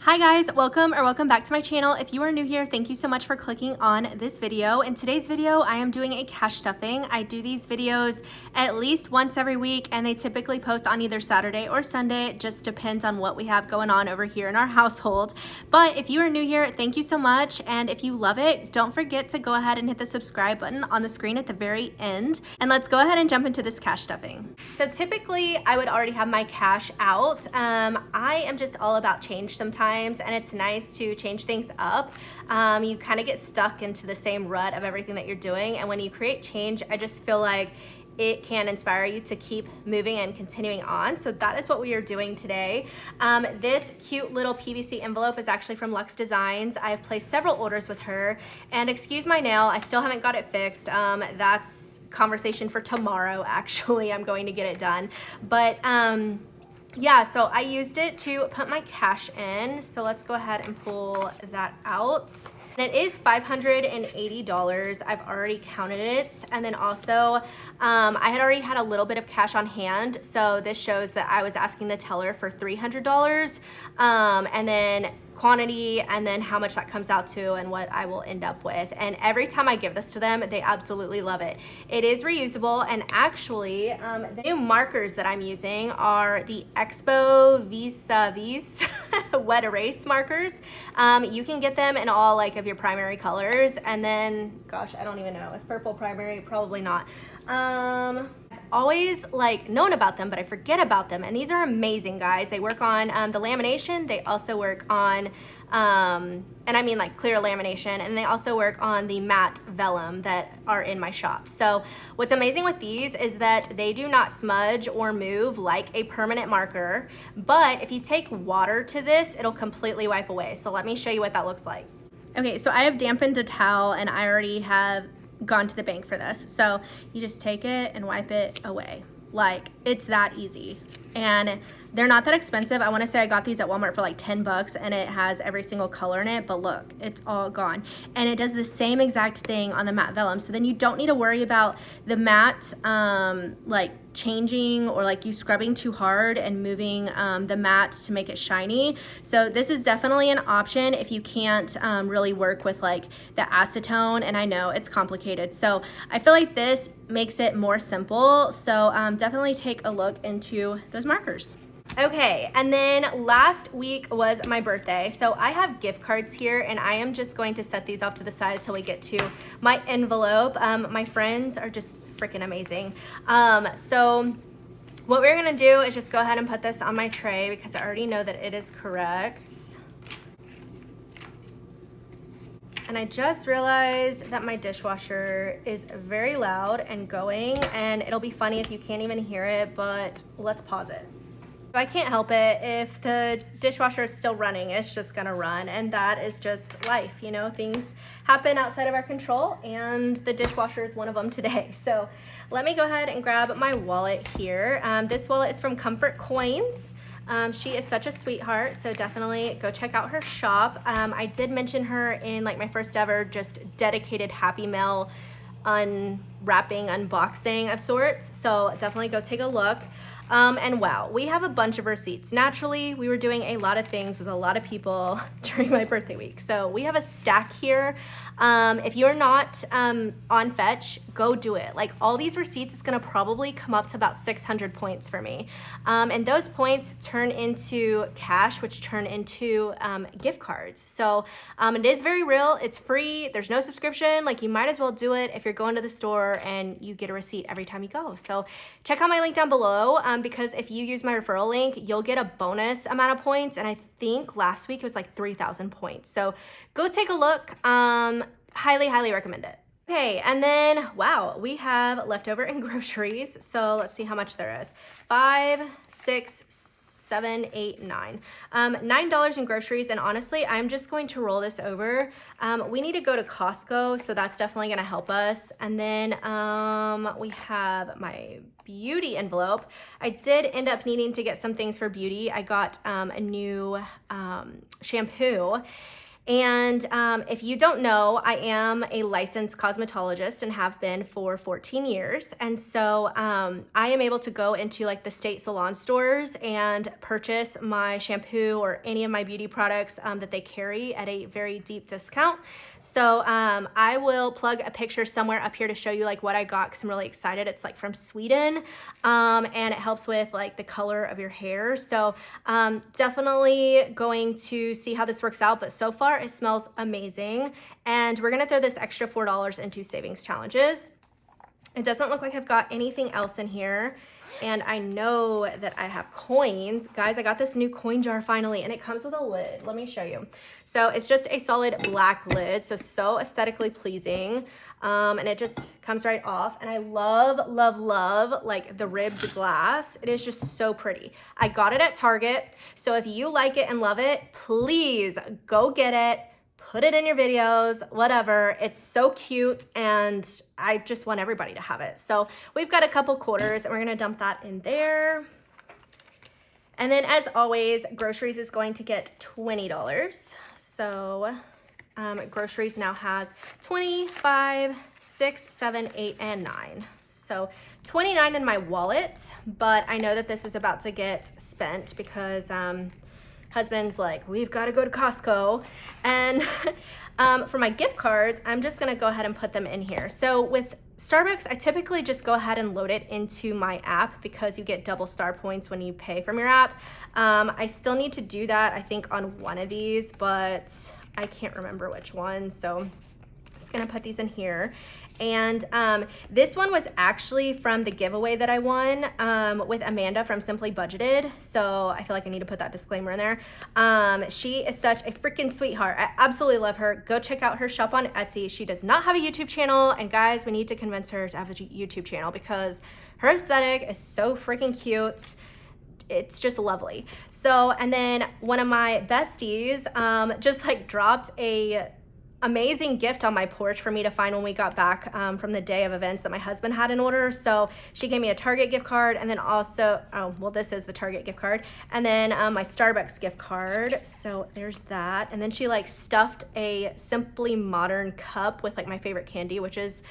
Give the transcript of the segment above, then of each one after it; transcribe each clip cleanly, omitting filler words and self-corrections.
Hi guys, welcome back to my channel. If you are new here, thank you so much for clicking on this video. In today's video, I am doing a cash stuffing. I do these videos at least once every week and they typically post on either Saturday or Sunday. It just depends on what we have going on over here in our household. But if you are new here, thank you so much. And if you love it, don't forget to go ahead and hit the subscribe button on the screen at the very end. And let's go ahead and jump into this cash stuffing. So typically I would already have my cash out. I am just all about change sometimes. And it's nice to change things up. You kind of get stuck into the same rut of everything that you're doing, and when you create change, I just feel like it can inspire you to keep moving and continuing on. So that is what we are doing today. This cute little PVC envelope is actually from Luxe Designs. I've placed several orders with her, and excuse my nail, I still haven't got it fixed. That's conversation for tomorrow. Actually, I'm going to get it done, but yeah, so I used it to put my cash in. So let's go ahead and pull that out. And it is $580. I've already counted it. And then also, I had already had a little bit of cash on hand. So this shows that I was asking the teller for $300. And then quantity, and then how much that comes out to and what I will end up with. And every time I give this to them, they absolutely love it. It is reusable, and actually the new markers that I'm using are the Expo Vis wet erase markers. You can get them in all like of your primary colors, and then gosh, I don't even know, is purple primary? Probably not. I've always like known about them, but I forget about them, and these are amazing, guys. They work on the lamination. They also work on and I mean like clear lamination, and they also work on the matte vellum that are in my shop. So what's amazing with these is that they do not smudge or move like a permanent marker, but if you take water to this, it'll completely wipe away. So let me show you what that looks like. Okay, so I have dampened a towel, and I already have gone to the bank for this. So you just take it and wipe it away. Like, it's that easy. And they're not that expensive. I want to say I got these at Walmart for like 10 bucks, and it has every single color in it, but look, it's all gone. And it does the same exact thing on the matte vellum. So then you don't need to worry about the matte like changing, or like you scrubbing too hard and moving the matte to make it shiny. So this is definitely an option if you can't really work with like the acetone, and I know it's complicated. So I feel like this makes it more simple. So definitely take a look into those markers. Okay, and then last week was my birthday. So I have gift cards here, and I am just going to set these off to the side until we get to my envelope. My friends are just freaking amazing. So what we're gonna do is just go ahead and put this on my tray because I already know that it is correct. And I just realized that my dishwasher is very loud and going, and it'll be funny if you can't even hear it, but let's pause it. I can't help it. If the dishwasher is still running, it's just gonna run, and that is just life, you know. Things happen outside of our control, and the dishwasher is one of them today. So let me go ahead and grab my wallet here. This wallet is from Comfort Coins. She is such a sweetheart, so definitely go check out her shop. I did mention her in like my first ever just dedicated Happy Mail unwrapping, unboxing of sorts, so definitely go take a look. And wow, we have a bunch of receipts. Naturally, we were doing a lot of things with a lot of people during my birthday week. So we have a stack here. If you're not on Fetch, go do it. Like, all these receipts is gonna probably come up to about 600 points for me. And those points turn into cash, which turn into gift cards. So it is very real, it's free, there's no subscription. Like, you might as well do it if you're going to the store and you get a receipt every time you go. So check out my link down below, because if you use my referral link, you'll get a bonus amount of points. And I think last week it was like 3,000 points. So go take a look. Highly recommend it. Okay, and then, wow, we have leftover in groceries. So let's see how much there is. 5, 6, 7, 8, 9. $9 in groceries, and honestly, I'm just going to roll this over. We need to go to Costco, so that's definitely gonna help us. And then we have my beauty envelope. I did end up needing to get some things for beauty. I got a new shampoo. And if you don't know, I am a licensed cosmetologist and have been for 14 years. And so I am able to go into like the state salon stores and purchase my shampoo or any of my beauty products that they carry at a very deep discount. So I will plug a picture somewhere up here to show you like what I got, because I'm really excited. It's like from Sweden, and it helps with like the color of your hair. So definitely going to see how this works out, but so far it smells amazing. And we're gonna throw this extra $4 into savings challenges. It doesn't look like I've got anything else in here. And I know that I have coins. Guys, I got this new coin jar finally, and it comes with a lid. Let me show you. So it's just a solid black lid, so aesthetically pleasing. And it just comes right off. And I love, love, love like the ribbed glass. It is just so pretty. I got it at Target. So if you like it and love it, please go get it. Put it in your videos, whatever. It's so cute, and I just want everybody to have it. So we've got a couple quarters, and we're gonna dump that in there. And then as always, groceries is going to get $20. So groceries now has 25, 6, 7, 8, and 9. So 29 in my wallet, but I know that this is about to get spent because husband's like, we've got to go to Costco. And for my gift cards, I'm just gonna go ahead and put them in here. So with Starbucks, I typically just go ahead and load it into my app because you get double star points when you pay from your app. I still need to do that, I think, on one of these, but I can't remember which one. So I'm just gonna put these in here. And this one was actually from the giveaway that I won with Amanda from Simply Budgeted. So I feel like I need to put that disclaimer in there. She is such a freaking sweetheart. I absolutely love her. Go check out her shop on Etsy. She does not have a YouTube channel. And guys, we need to convince her to have a YouTube channel because her aesthetic is so freaking cute. It's just lovely. So, and then one of my besties just like dropped a amazing gift on my porch for me to find when we got back from the day of events that my husband had in order. So she gave me a Target gift card, and then also, oh, well, this is the Target gift card, and then my Starbucks gift card. So there's that. And then she like stuffed a Simply Modern cup with like my favorite candy, which is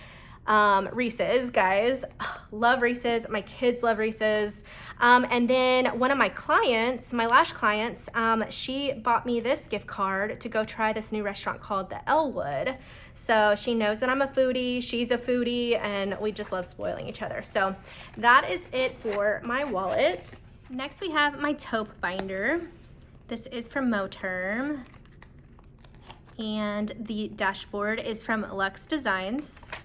Reese's. Guys, love Reese's. My kids love Reese's. And then one of my clients, my lash clients, she bought me this gift card to go try this new restaurant called the Elwood. So she knows that I'm a foodie, she's a foodie, and we just love spoiling each other. So that is it for my wallet. Next we have my taupe binder. This is from Moterm. And the dashboard is from Luxe Designs.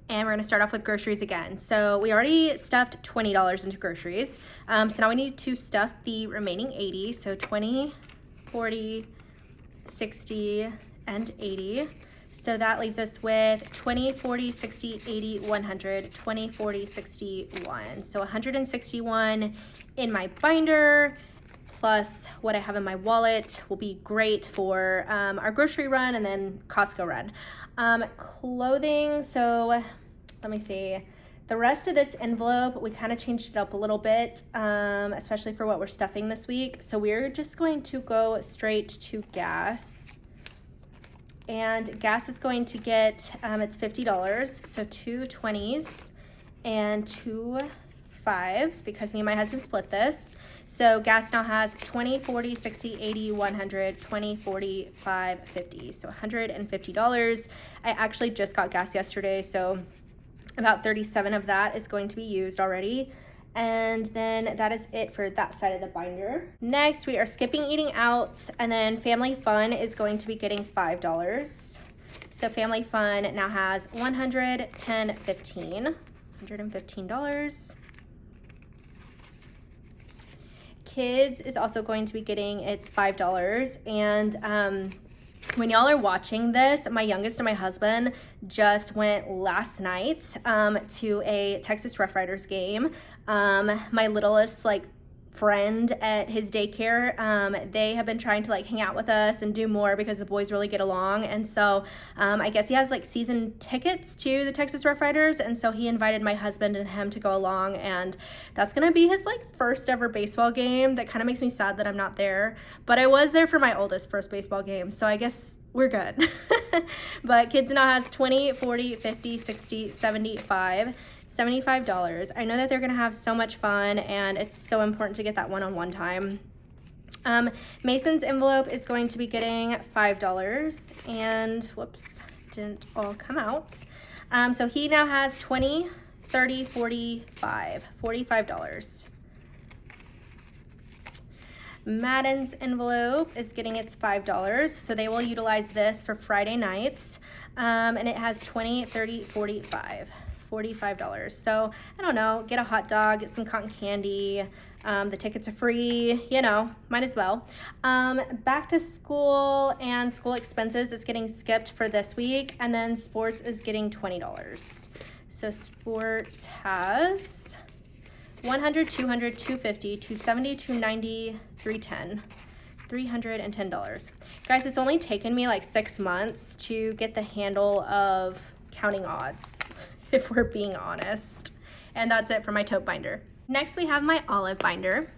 And we're gonna start off with groceries again. So we already stuffed $20 into groceries. So now we need to stuff the remaining 80. So 20, 40, 60, and 80. So that leaves us with 20, 40, 60, 80, 100, 20, 40, 61. So 161 in my binder, plus what I have in my wallet will be great for our grocery run and then Costco run. Clothing, so let me see. The rest of this envelope, we kind of changed it up a little bit, especially for what we're stuffing this week. So we're just going to go straight to gas. And gas is going to get, it's $50, so 2 20s and 2 5s because me and my husband split this. So gas now has 20, 40, 60, 80, 100, 20, 40, 5, 50. So $150. I actually just got gas yesterday, so about 37 of that is going to be used already. And then that is it for that side of the binder. Next, we are skipping eating out, and then Family Fun is going to be getting $5. So Family Fun now has 100, 10, 15, $115. Kids is also going to be getting its $5. And when y'all are watching this, my youngest and my husband just went last night to a Texas Rough Riders game. My littlest like friend at his daycare. They have been trying to like hang out with us and do more because the boys really get along. And so I guess he has like season tickets to the Texas Rough Riders. And so he invited my husband and him to go along. And that's going to be his like first ever baseball game. That kind of makes me sad that I'm not there. But I was there for my oldest first baseball game. So I guess we're good. But Kids Now has 20, 40, 50, 60, 75. $75. I know that they're gonna have so much fun, and it's so important to get that one-on-one time. Mason's envelope is going to be getting $5, and whoops, didn't all come out. So he now has 20, 30, 45, $45. Madden's envelope is getting its $5, so they will utilize this for Friday nights, and it has 20, 30, 45. $45. So I don't know, get a hot dog, get some cotton candy. The tickets are free, you know, might as well. Back to school and school expenses is getting skipped for this week, and then sports is getting $20. So sports has 100, 200, 250, 270, 290, 310. $310. Guys, it's only taken me like 6 months to get the handle of counting odds, if we're being honest. And that's it for my Tote binder. Next, we have my olive binder.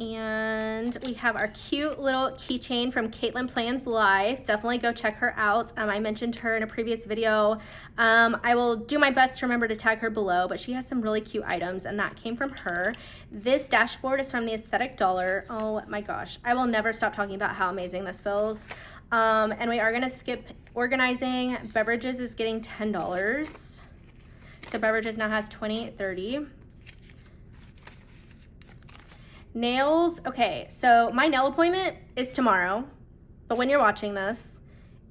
And we have our cute little keychain from Kaitlyn Plans Life. Definitely go check her out. I mentioned her in a previous video. I will do my best to remember to tag her below, but she has some really cute items, and that came from her. This dashboard is from the Aesthetic Dollar. Oh my gosh, I will never stop talking about how amazing this feels. And we are gonna skip organizing. Beverages is getting $10. So beverages now has 20, 30. Nails, okay, so my nail appointment is tomorrow, but when you're watching this,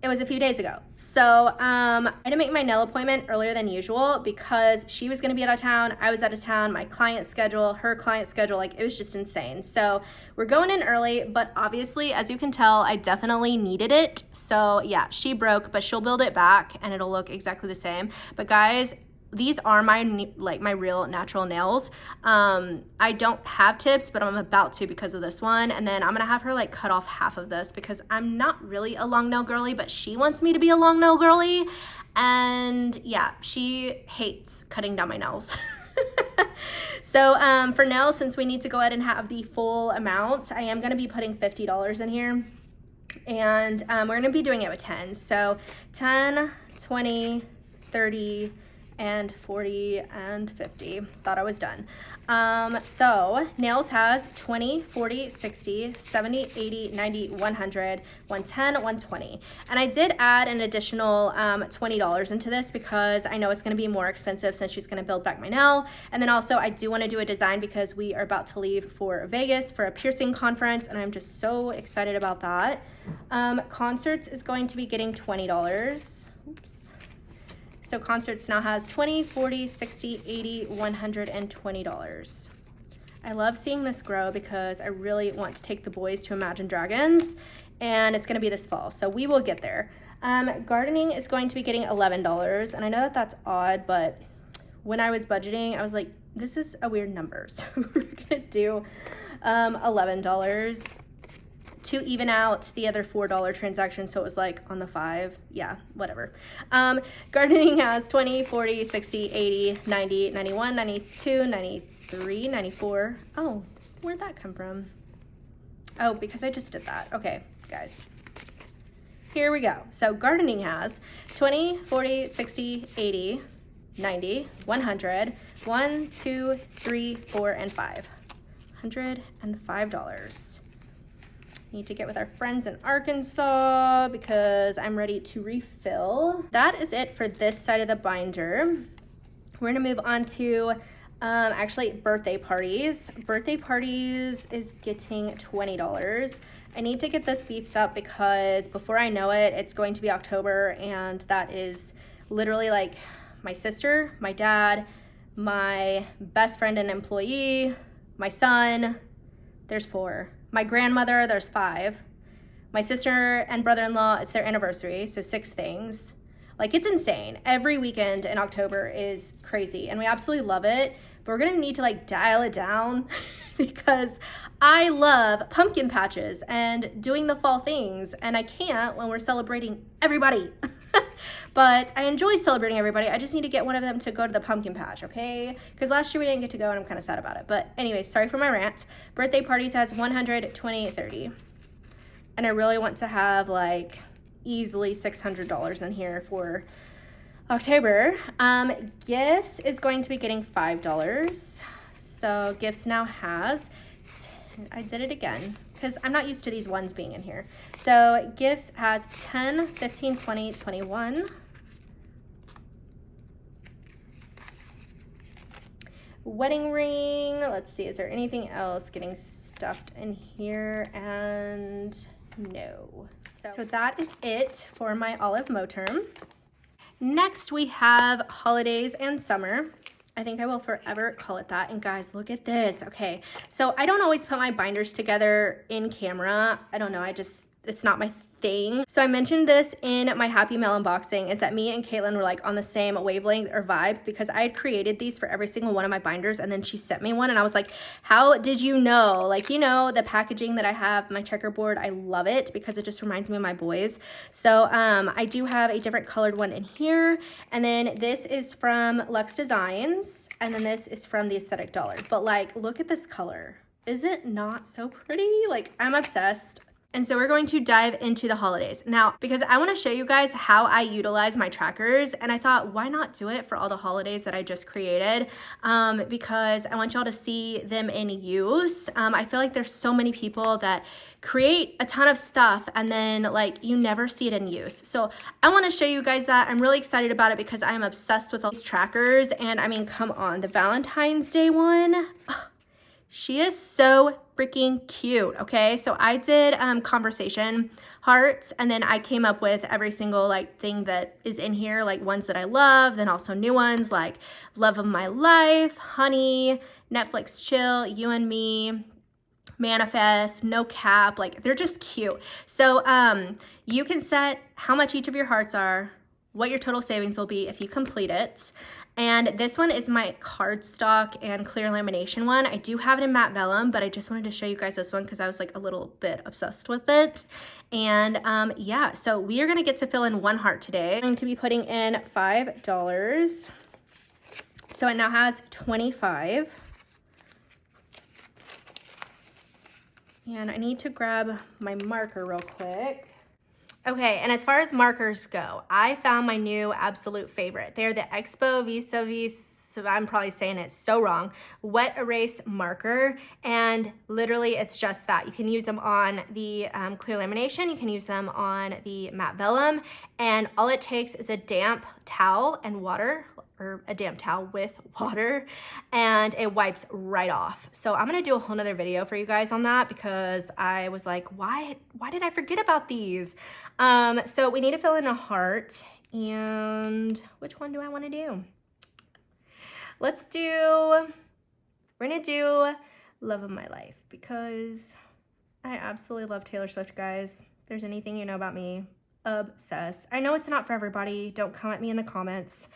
it was a few days ago. So I had to make my nail appointment earlier than usual because she was gonna be out of town, I was out of town, my client schedule, her client schedule, like it was just insane. So we're going in early, but obviously, as you can tell, I definitely needed it. So yeah, she broke, but she'll build it back and it'll look exactly the same. But guys, these are my real natural nails. I don't have tips, but I'm about to because of this one. And then I'm gonna have her like cut off half of this because I'm not really a long nail girly, but she wants me to be a long nail girly. And yeah, she hates cutting down my nails. So for nails, since we need to go ahead and have the full amount, I am gonna be putting $50 in here. And we're gonna be doing it with 10. So 10, 20, 30, and 40 and 50. Thought I was done. So nails has 20, 40, 60, 70, 80, 90, 100, 110, 120. And I did add an additional $20 into this because I know it's gonna be more expensive since she's gonna build back my nail. And then also I do wanna do a design because we are about to leave for Vegas for a piercing conference, and I'm just so excited about that. Concerts is going to be getting $20. Oops. So concerts now has 20, 40, 60, 80, $120. I love seeing this grow because I really want to take the boys to Imagine Dragons, and it's gonna be this fall, so we will get there. Gardening is going to be getting $11, and I know that that's odd, but when I was budgeting, I was like, this is a weird number, so we're gonna do $11. To even out the other $4 transaction, so it was like on the 5, yeah, whatever. Gardening has 20, 40, 60, 80, 90, 91, 92, 93, 94. Oh, where'd that come from? Oh, because I just did that. Okay, guys. Here we go. So gardening has 20, 40, 60, 80, 90, 100, 1, 2, 3, 4, and 5. $105. Need to get with our friends in Arkansas because I'm ready to refill. That is it for this side of the binder. We're gonna move on to actually birthday parties. Birthday parties is getting $20. I need to get this beefed up because before I know it, it's going to be October, and that is literally like my sister, my dad, my best friend and employee, my son, there's 4. My grandmother, there's 5. My sister and brother-in-law, it's their anniversary, so 6 things. Like, it's insane. Every weekend in October is crazy, and we absolutely love it, but we're gonna need to like dial it down because I love pumpkin patches and doing the fall things, and I can't when we're celebrating everybody. But I enjoy celebrating everybody. I just need to get one of them to go to the pumpkin patch, okay? Because last year we didn't get to go and I'm kind of sad about it. But anyway, sorry for my rant. Birthday parties has 100, 20, 30. And I really want to have like easily $600 in here for October. Gifts is going to be getting $5. So gifts now has, I did it again because I'm not used to these ones being in here. So gifts has 10, 15, 20, 21. Wedding ring, let's see, is there anything else getting stuffed in here? And no. So that is it for my Olive Mo term. Next we have holidays and summer. I think I will forever call it that. And guys, look at this. Okay, so I don't always put my binders together in camera. I don't know, it's not my thing. So I mentioned this in my Happy Mail unboxing, is that me and Kaitlyn were like on the same wavelength or vibe, because I had created these for every single one of my binders, and then she sent me one and I was like, how did you know? Like, you know, the packaging that I have, my checkerboard, I love it because it just reminds me of my boys. So I do have a different colored one in here, and then this is from Luxe Designs, and then this is from the Aesthetic Dollar. But like, look at this color. Is it not so pretty? Like, I'm obsessed. And so we're going to dive into the holidays now, because I want to show you guys how I utilize my trackers, and I thought, why not do it for all the holidays that I just created, because I want y'all to see them in use. I feel like there's so many people that create a ton of stuff and then like you never see it in use. So I want to show you guys that. I'm really excited about it because I am obsessed with all these trackers. And I mean, come on, the Valentine's Day one, she is so freaking cute. Okay, so I did conversation hearts, and then I came up with every single like thing that is in here, like ones that I love, then also new ones like love of my life, honey, Netflix chill, you and me, manifest, no cap. Like, they're just cute. So you can set how much each of your hearts are, what your total savings will be if you complete it. And this one is my cardstock and clear lamination one. I do have it in matte vellum, but I just wanted to show you guys this one because I was like a little bit obsessed with it. And yeah, so we are gonna get to fill in one heart today. I'm going to be putting in $5. So it now has 25. And I need to grab my marker real quick. Okay, and as far as markers go, I found my new absolute favorite. They're the Expo Vis, I'm probably saying it so wrong, wet erase marker, and literally it's just that. You can use them on the clear lamination, you can use them on the matte vellum, and all it takes is a damp towel and water, or a damp towel with water, and it wipes right off. So I'm gonna do a whole nother video for you guys on that because I was like, why did I forget about these? So we need to fill in a heart, and which one do I wanna do? We're gonna do love of my life because I absolutely love Taylor Swift, guys. If there's anything you know about me, obsessed. I know it's not for everybody, don't come at me in the comments,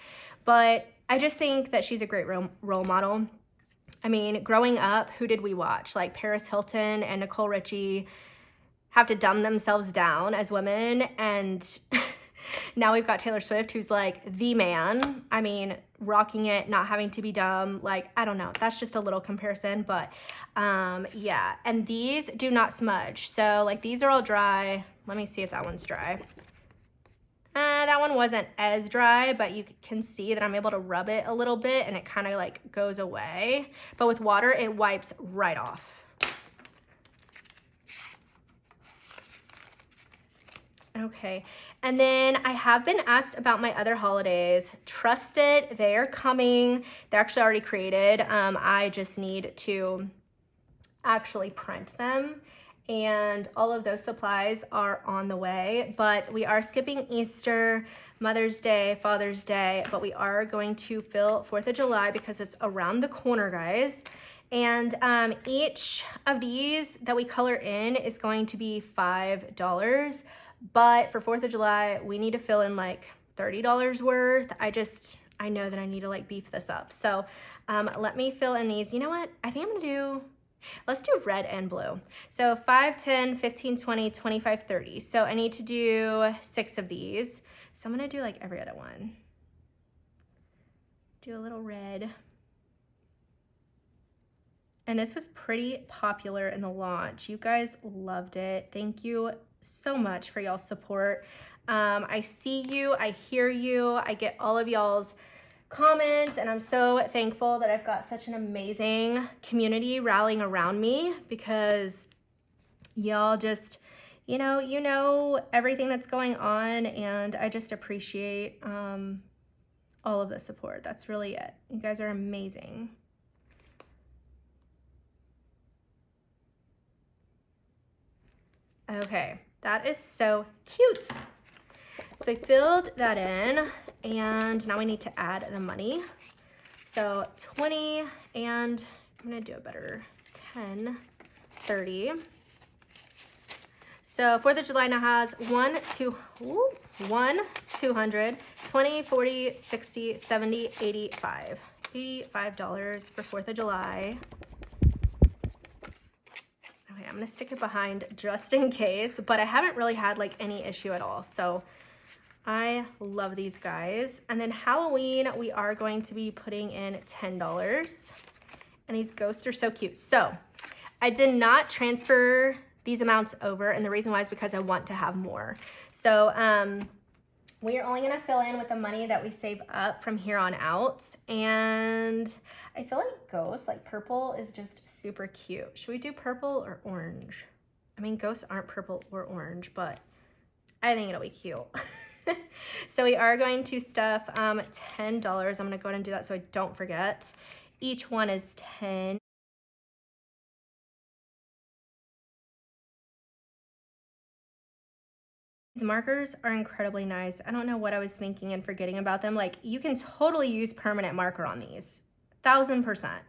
but I just think that she's a great role model. I mean, growing up, who did we watch? Like Paris Hilton and Nicole Richie have to dumb themselves down as women, and now we've got Taylor Swift, who's like the man. I mean, rocking it, not having to be dumb. Like, I don't know, that's just a little comparison, but yeah. And these do not smudge. So like, these are all dry. Let me see if that one's dry. That one wasn't as dry, but you can see that I'm able to rub it a little bit and it kind of like goes away. But with water, it wipes right off. Okay, and then I have been asked about my other holidays. Trust it, they're coming. They're actually already created. I just need to actually print them, and all of those supplies are on the way. But we are skipping Easter, Mother's Day, Father's Day, but we are going to fill 4th of July because it's around the corner, guys. And each of these that we color in is going to be $5. But for 4th of July, we need to fill in like $30 worth. I I know that I need to like beef this up. So let me fill in these. You know what? I think I'm gonna do, let's do red and blue. So 5, 10, 15, 20, 25, 30. So I need to do 6 of these. So I'm gonna do like every other one. Do a little red. And this was pretty popular in the launch. You guys loved it. Thank you so much for y'all's support. I see you, I hear you, I get all of y'all's comments, and I'm so thankful that I've got such an amazing community rallying around me, because y'all just, you know everything that's going on, and I just appreciate all of the support. That's really it. You guys are amazing. Okay, that is so cute. So I filled that in, and now we need to add the money. So 20, and I'm gonna do a better 10, 30. So 4th of July now has 1, 200, 20, 40, 60, 70, 85. $85 for 4th of July. Okay, I'm gonna stick it behind just in case, but I haven't really had like any issue at all. So I love these guys. And then Halloween, we are going to be putting in $10. And these ghosts are so cute. So I did not transfer these amounts over, and the reason why is because I want to have more. So we are only gonna fill in with the money that we save up from here on out. And I feel like ghosts, like purple is just super cute. Should we do purple or orange? I mean, ghosts aren't purple or orange, but I think it'll be cute. So we are going to stuff $10. I'm gonna go ahead and do that so I don't forget. Each one is 10. These markers are incredibly nice. I don't know what I was thinking and forgetting about them. Like, you can totally use permanent marker on these, 1000%.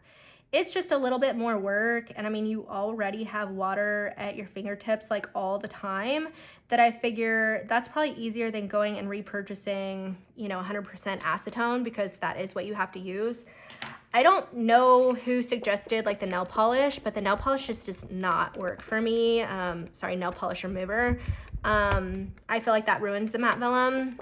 It's just a little bit more work, and I mean, you already have water at your fingertips like all the time, that I figure that's probably easier than going and repurchasing, 100% acetone, because that is what you have to use. I don't know who suggested like the nail polish, but the nail polish just does not work for me. Sorry, nail polish remover. I feel like that ruins the matte vellum,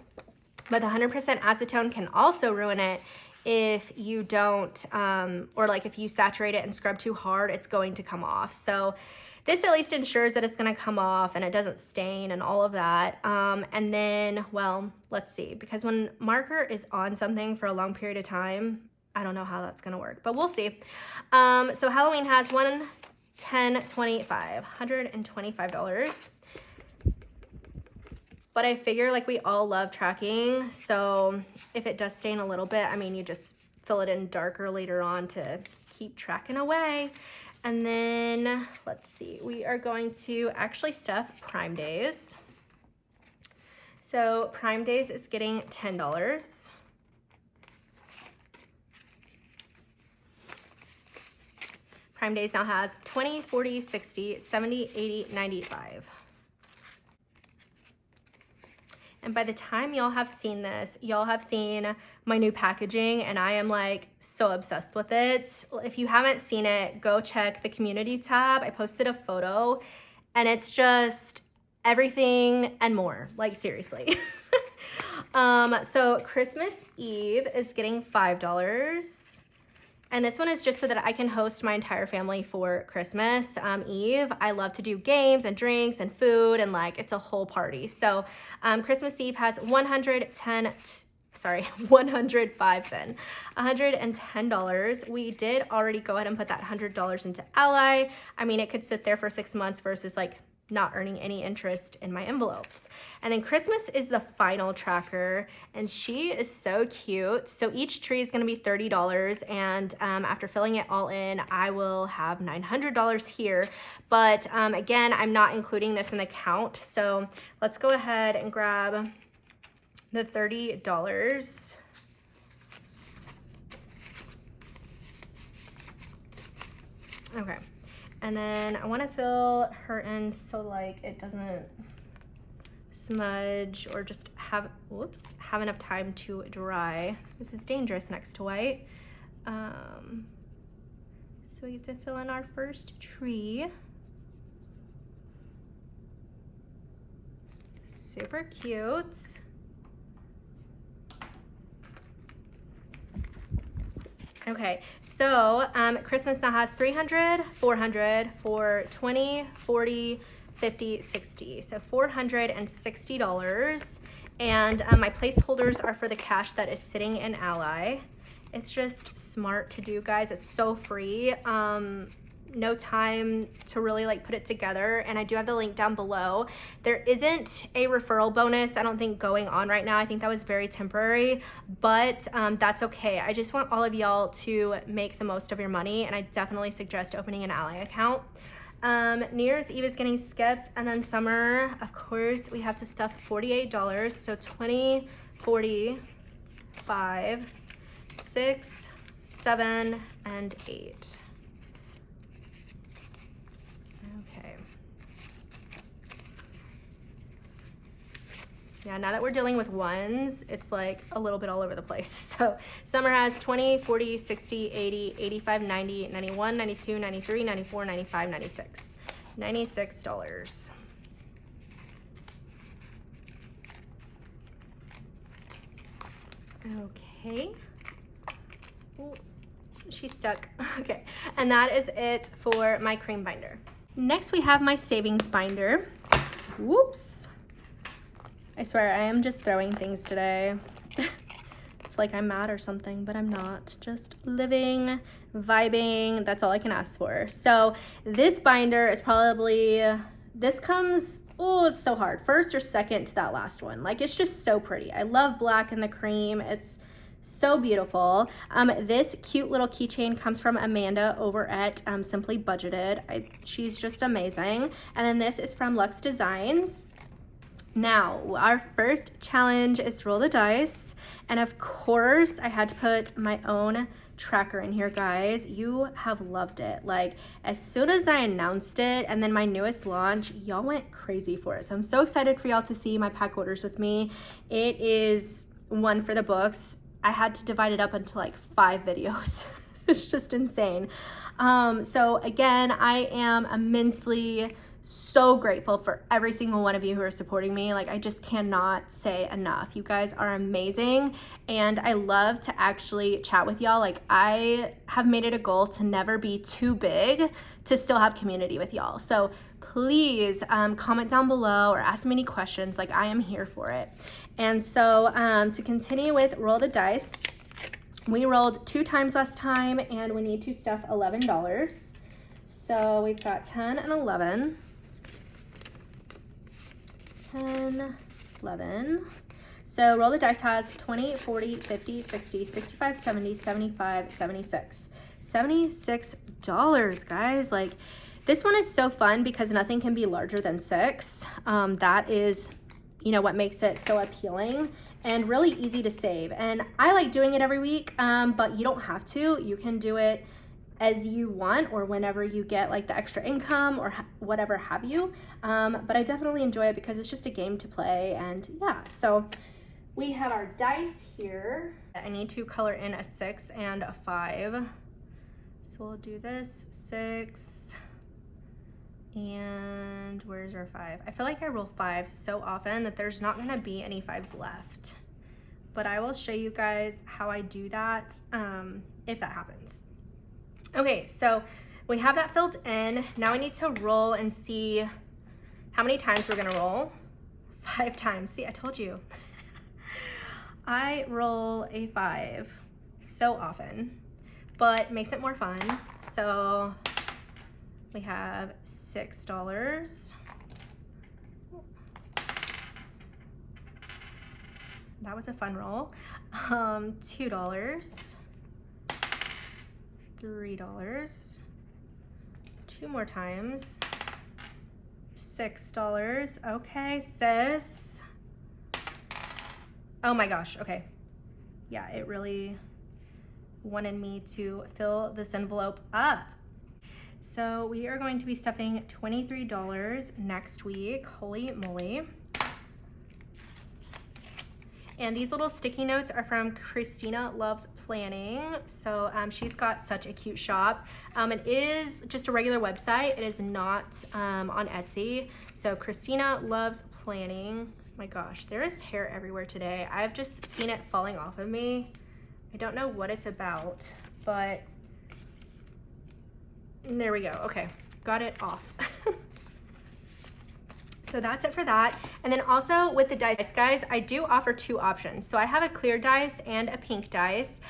but the 100% acetone can also ruin it if you don't, or like if you saturate it and scrub too hard, it's going to come off. So this at least ensures that it's gonna come off and it doesn't stain and all of that. And then, well, let's see, because when marker is on something for a long period of time, I don't know how that's gonna work, but we'll see. So Halloween has 1, 10, 25, $125. But I figure like we all love tracking, so if it does stain a little bit, I mean, you just fill it in darker later on to keep tracking away. And then, let's see, we are going to actually stuff Prime Days. So Prime Days is getting $10. Prime Days now has 20, 40, 60, 70, 80, 95. And by the time y'all have seen this, y'all have seen my new packaging, and I am like so obsessed with it. If you haven't seen it, go check the community tab. I posted a photo, and it's just everything and more, like seriously. So Christmas Eve is getting $5. And this one is just so that I can host my entire family for Christmas Eve. I love to do games and drinks and food, and like it's a whole party. So Christmas Eve has $110. We did already go ahead and put that $100 into Ally. I mean, it could sit there for 6 months versus like not earning any interest in my envelopes. And then Christmas is the final tracker, and she is so cute. So each tree is gonna be $30, and after filling it all in, I will have $900 here. But again, I'm not including this in the count. So let's go ahead and grab the $30. Okay. And then I want to fill her in so like it doesn't smudge or just have enough time to dry. This is dangerous next to white. So we get to fill in our first tree. Super cute. Okay, so Christmas now has 300, 400 for 20, 40, 50, 60. So $460. And my placeholders are for the cash that is sitting in Ally. It's just smart to do, guys. It's so free. No time to really like put it together, and I do have the link down below. There isn't a referral bonus, I don't think, going on right now. I think that was very temporary, but that's okay. I just want all of y'all to make the most of your money, and I definitely suggest opening an Ally account. New Year's Eve is getting skipped, and then summer, of course, we have to stuff $48. So 20, 40, 5, 6, 7, and 8. Okay. Yeah, now that we're dealing with ones, it's like a little bit all over the place. So summer has 20, 40, 60, 80, 85, 90, 91, 92, 93, 94, 95, 96. $96. Okay. Ooh, she's stuck. Okay, and that is it for my cream binder. Next we have my savings binder. Whoops. I swear I am just throwing things today. It's like I'm mad or something, but I'm not. Just living, vibing, that's all I can ask for. So this binder is probably, this comes, oh, it's so hard, first or second to that last one. Like, it's just so pretty. I love black and the cream. It's so beautiful. This cute little keychain comes from Amanda over at Simply Budgeted. She's just amazing. And then this is from Luxe Designs. Now, our first challenge is roll the dice. And of course, I had to put my own tracker in here, guys. You have loved it. Like, as soon as I announced it and then my newest launch, y'all went crazy for it. So I'm so excited for y'all to see my pack orders with me. It is one for the books. I had to divide it up into like 5 videos. It's just insane. So again, I am immensely so grateful for every single one of you who are supporting me. Like, I just cannot say enough. You guys are amazing, and I love to actually chat with y'all. Like, I have made it a goal to never be too big to still have community with y'all. So please comment down below or ask me any questions. Like, I am here for it. And so to continue with roll the dice, we rolled 2 times last time, and we need to stuff $11. So we've got 10 and 11. 10, 11. So roll the dice has 20, 40, 50, 60, 65, 70, 75, 76. $76, guys. Like, this one is so fun because nothing can be larger than 6. That is, you know, what makes it so appealing and really easy to save. And I like doing it every week, but you don't have to. You can do it as you want or whenever you get like the extra income or whatever have you. But I definitely enjoy it because it's just a game to play. And yeah, so we have our dice here. I need to color in a 6 and a 5. So we'll do this 6. And where's our 5? I feel like I roll 5s so often that there's not gonna be any 5s left. But I will show you guys how I do that if that happens. Okay, so we have that filled in. Now we need to roll and see how many times we're gonna roll. 5 times. See, I told you. I roll a 5 so often, but makes it more fun. So we have $6. That was a fun roll. $2. $3. 2 more times. $6. Okay, sis. Oh my gosh, okay. Yeah, it really wanted me to fill this envelope up. So we are going to be stuffing $23 next week. Holy moly. And these little sticky notes are from Christina Loves Planning. So she's got such a cute shop. It is just a regular website. It is not on Etsy. So Christina Loves Planning. My gosh, there is hair everywhere today. I've just seen it falling off of me. I don't know what it's about, but there we go. Okay, got it off. So that's it for that. And then also with the dice, guys, I do offer 2 options. So I have a clear dice and a pink dice.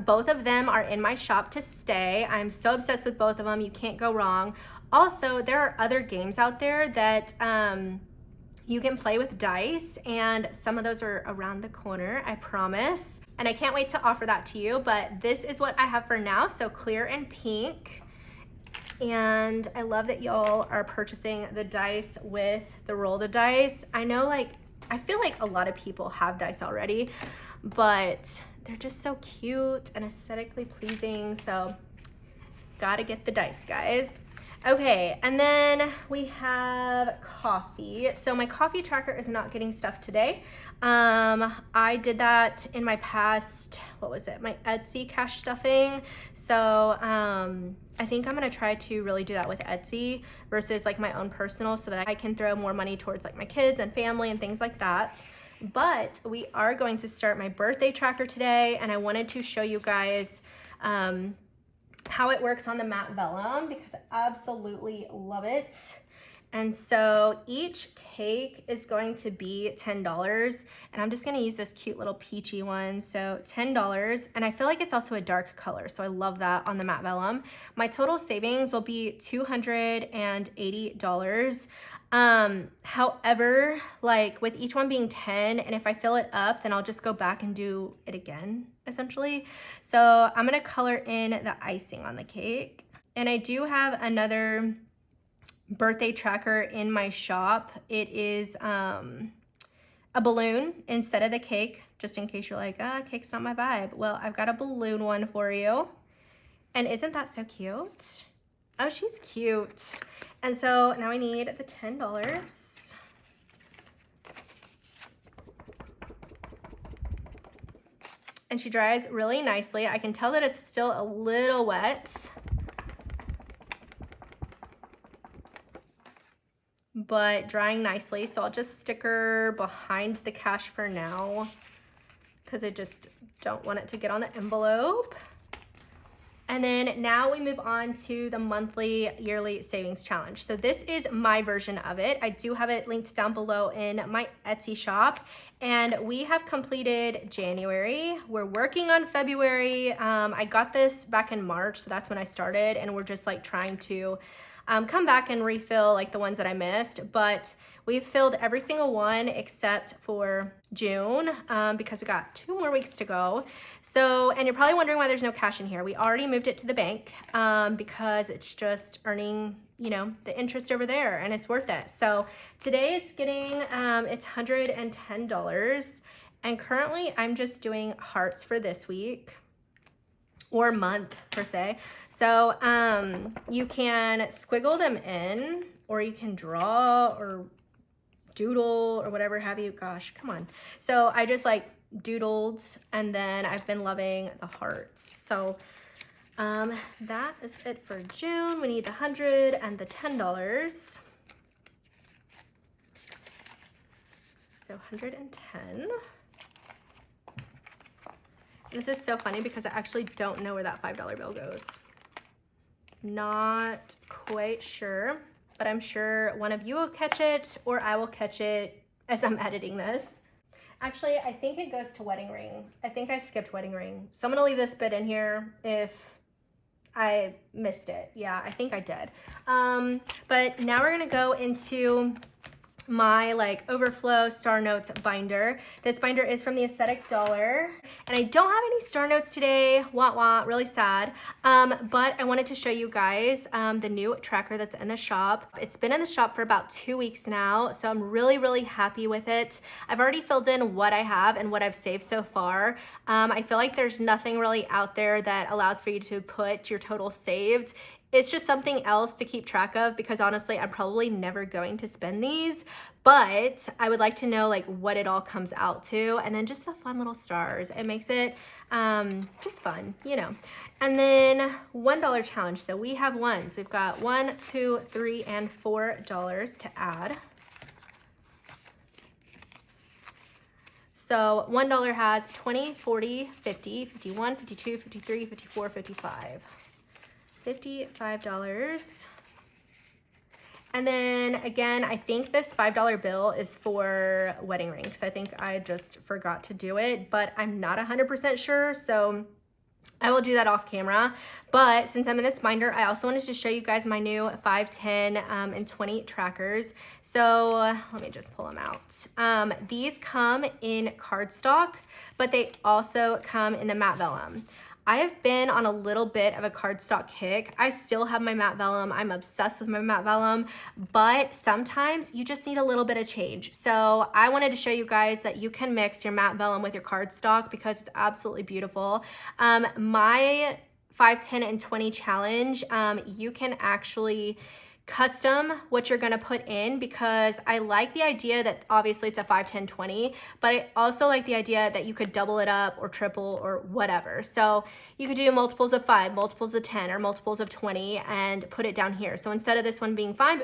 Both of them are in my shop to stay. I'm so obsessed with both of them. You can't go wrong. Also, there are other games out there that you can play with dice, and some of those are around the corner, I promise. And I can't wait to offer that to you, but this is what I have for now. So clear and pink. And I love that y'all are purchasing the dice with the roll the dice. I know, like, I feel like a lot of people have dice already, but they're just so cute and aesthetically pleasing. So gotta get the dice, guys. Okay, and then we have coffee. So my coffee tracker is not getting stuff today. I did that in my past, what was it? My Etsy cash stuffing. So I think I'm gonna try to really do that with Etsy versus like my own personal, so that I can throw more money towards like my kids and family and things like that. But we are going to start my birthday tracker today, and I wanted to show you guys how it works on the matte vellum because I absolutely love it. And so each cake is going to be $10, and I'm just gonna use this cute little peachy one. So $10, and I feel like it's also a dark color, so I love that on the matte vellum. My total savings will be $280. However, like with each one being 10, and if I fill it up, then I'll just go back and do it again, essentially. So I'm gonna color in the icing on the cake. And I do have another birthday tracker in my shop. It is a balloon instead of the cake, just in case you're like, cake's not my vibe. Well, I've got a balloon one for you. And isn't that so cute? Oh, she's cute. And so now I need the $10. And she dries really nicely. I can tell that it's still a little wet, but drying nicely. So I'll just stick her behind the cash for now because I just don't want it to get on the envelope. And then now we move on to the monthly yearly savings challenge. So this is my version of it. I do have it linked down below in my Etsy shop. And we have completed January. We're working on February. I got this back in March, so that's when I started. And we're just like trying to come back and refill like the ones that I missed. But we've filled every single one except for June because we got 2 more weeks to go. So, and you're probably wondering why there's no cash in here. We already moved it to the bank because it's just earning, you know, the interest over there, and it's worth it. So today it's getting, it's $110. And currently I'm just doing hearts for this week or month per se. So you can squiggle them in, or you can draw or doodle or whatever have you. Gosh, come on. So I just like doodled, and then I've been loving the hearts. So that is it for June. We need the 100 and the $10. So 110. This is so funny because I actually don't know where that $5 bill goes. Not quite sure, but I'm sure one of you will catch it, or I will catch it as I'm editing this. Actually, I think it goes to wedding ring. I think I skipped wedding ring. So I'm gonna leave this bit in here if I missed it. Yeah, I think I did. But now we're gonna go into my like overflow star notes binder. This binder is from the Aesthetic Dollar, and I don't have any star notes today. Wah wah, really sad. But I wanted to show you guys the new tracker that's in the shop. It's been in the shop for about 2 weeks now, so I'm really happy with it. I've already filled in what I have and what I've saved so far. I feel like there's nothing really out there that allows for you to put your total saved it's just something else to keep track of because honestly, I'm probably never going to spend these, but I would like to know like what it all comes out to, and then just the fun little stars. It makes it just fun, you know. And then $1 challenge. So we have ones. We've got $1, $2, $3, and $4 to add. So $1 has 20, 40, 50, 51, 52, 53, 54, 55. $55. And then again, I think this $5 bill is for wedding rings. I think I just forgot to do it, but I'm not 100% sure. So I will do that off camera. But since I'm in this binder, I also wanted to show you guys my new 5, 10, and 20 trackers. So let me just pull them out. These come in cardstock, but they also come in the matte vellum. I have been on a little bit of a cardstock kick. I still have my matte vellum. I'm obsessed with my matte vellum, but sometimes you just need a little bit of change. So I wanted to show you guys that you can mix your matte vellum with your cardstock because it's absolutely beautiful. My 5, 10, and 20 challenge, you can actually custom what you're gonna put in because I like the idea that obviously it's a 5, 10, 20, but I also like the idea that you could double it up or triple or whatever. So you could do multiples of 5, multiples of 10, or multiples of 20 and put it down here. So instead of this one being 5,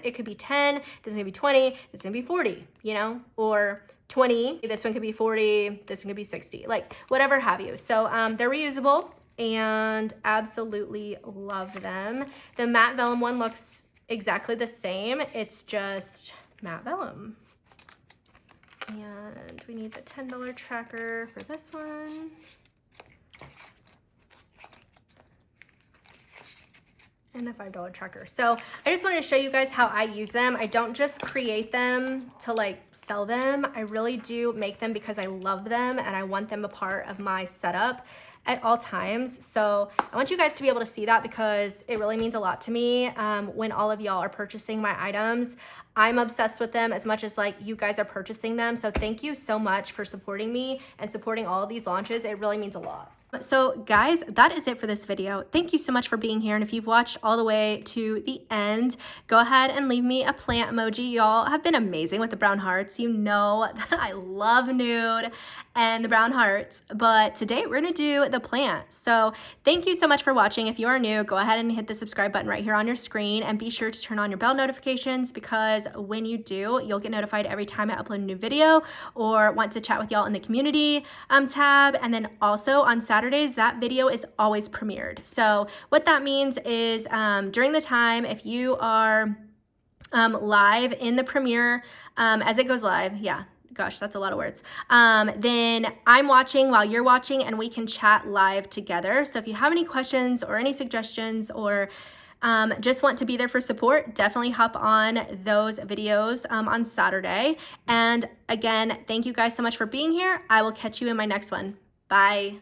it could be 10, this is gonna be 20, this is gonna be 40, you know, or 20, this one could be 40, this one could be 60, like whatever have you. So they're reusable and absolutely love them. The matte vellum one looks exactly the same. It's just matte vellum. And we need the $10 tracker for this one. And the $5 tracker. So I just wanted to show you guys how I use them. I don't just create them to like sell them. I really do make them because I love them and I want them a part of my setup at all times. So I want you guys to be able to see that because it really means a lot to me when all of y'all are purchasing my items. I'm obsessed with them as much as like you guys are purchasing them. So thank you so much for supporting me and supporting all of these launches. It really means a lot. So guys, that is it for this video. Thank you so much for being here. And if you've watched all the way to the end, go ahead and leave me a plant emoji. Y'all have been amazing with the brown hearts. You know that I love nude and the brown hearts, but today we're gonna do the plant. So thank you so much for watching. If you are new, go ahead and hit the subscribe button right here on your screen and be sure to turn on your bell notifications because when you do, you'll get notified every time I upload a new video or want to chat with y'all in the community tab. And then also on Saturdays, that video is always premiered. So what that means is during the time, if you are live in the premiere as it goes live, yeah, gosh, that's a lot of words, then I'm watching while you're watching and we can chat live together. So if you have any questions or any suggestions or just want to be there for support, definitely hop on those videos on Saturday. And again, thank you guys so much for being here. I will catch you in my next one. Bye.